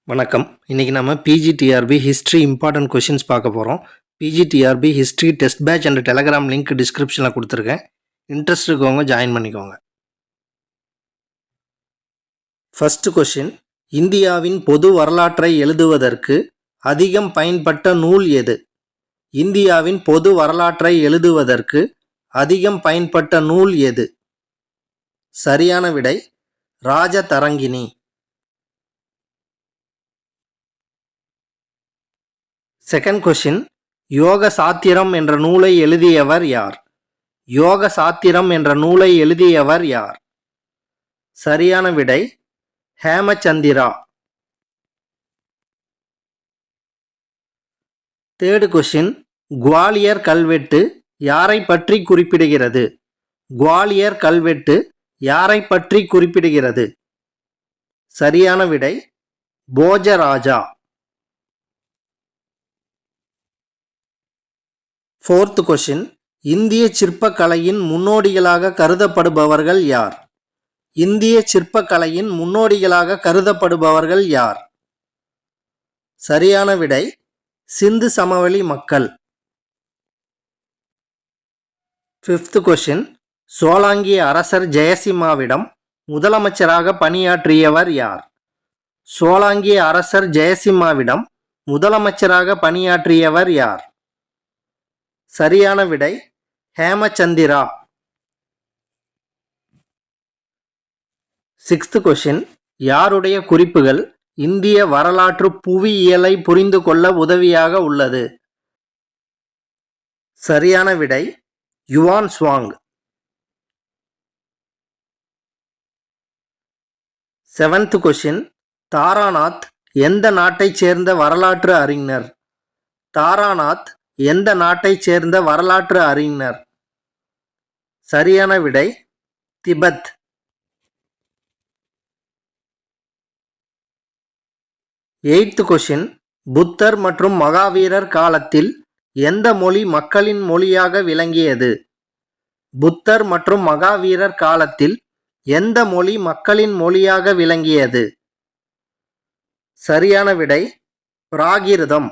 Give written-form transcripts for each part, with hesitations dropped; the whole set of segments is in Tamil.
வணக்கம். இன்றைக்கி நம்ம பிஜிடிஆர்பி ஹிஸ்ட்ரி இம்பார்ட்டன்ட் கொஷின்ஸ் பார்க்க போகிறோம். பிஜிடிஆர்பி ஹிஸ்ட்ரி டெஸ்ட் பேட்ச் என்ற டெலகிராம் லிங்க் டிஸ்கிரிப்ஷனில் கொடுத்துருக்கேன். இன்ட்ரெஸ்ட் இருக்கவங்க ஜாயின் பண்ணிக்கோங்க. ஃபர்ஸ்ட் கொஷின், இந்தியாவின் பொது வரலாற்றை எழுதுவதற்கு அதிகம் பயன்பட்ட நூல் எது? இந்தியாவின் பொது வரலாற்றை எழுதுவதற்கு அதிகம் பயன்பட்ட நூல் எது? சரியான விடை ராஜதரங்கிணி. செகண்ட் கொஷின், யோக சாத்திரம் என்ற நூலை எழுதியவர் யார்? யோக சாத்திரம் என்ற நூலை எழுதியவர் யார்? சரியான விடை ஹேமச்சந்திரா. தேர்ட் கொஷின், குவாலியர் கல்வெட்டு யாரை பற்றி குறிப்பிடுகிறது? குவாலியர் கல்வெட்டு யாரை பற்றி குறிப்பிடுகிறது? சரியான விடை போஜராஜா. ஃபோர்த் கொஷின், இந்திய சிற்பக்கலையின் முன்னோடிகளாக கருதப்படுபவர்கள் யார்? இந்திய சிற்பக்கலையின் முன்னோடிகளாக கருதப்படுபவர்கள் யார்? சரியான விடை சிந்து சமவெளி மக்கள். ஃபிஃப்த் கொஷின், சோலாங்கிய அரசர் ஜெயசிம்மாவிடம் முதலமைச்சராக பணியாற்றியவர் யார்? சோலாங்கிய அரசர் ஜெயசிம்மாவிடம் முதலமைச்சராக பணியாற்றியவர் யார்? சரியான விடை ஹேமச்சந்திரா. சிக்ஸ்த் கொஷின், யாருடைய குறிப்புகள் இந்திய வரலாற்று புவியியலை புரிந்து கொள்ள உதவியாக உள்ளது? சரியான விடை Yuan Chwang. Seventh question, Tharanath எந்த நாட்டைச் சேர்ந்த வரலாற்று அறிஞர்? தாராநாத் எந்த நாட்டைச் சேர்ந்த வரலாற்று அறிஞர்? சரியான விடை திபெத். எய்த் கொஷின், புத்தர் மற்றும் மகாவீரர் காலத்தில் எந்த மொழி மக்களின் மொழியாக விளங்கியது? புத்தர் மற்றும் மகாவீரர் காலத்தில் எந்த மொழி மக்களின் மொழியாக விளங்கியது? சரியான விடை பிராகிருதம்.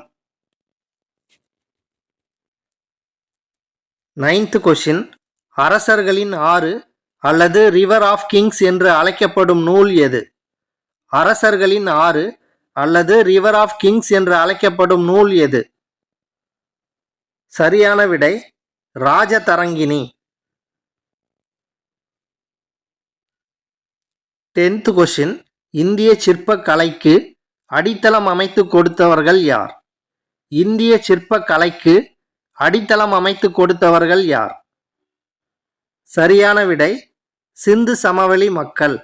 நைன்த் கொஷின், அரசர்களின் ஆறு அல்லது ரிவர் ஆஃப் கிங்ஸ் என்று அழைக்கப்படும் நூல் எது? அரசர்களின் ஆறு அல்லது ரிவர் ஆஃப் கிங்ஸ் என்று அழைக்கப்படும் நூல் எது? சரியான விடை ராஜதரங்கிணி. டென்த் கொஷின், இந்திய சிற்பக்கலைக்கு அடித்தளம் அமைத்து கொடுத்தவர்கள் யார்? இந்திய சிற்பக்கலைக்கு அடித்தளம் அமைத்து கொடுத்தவர்கள் யார்? சரியான விடை சிந்து சமவெளி மக்கள்.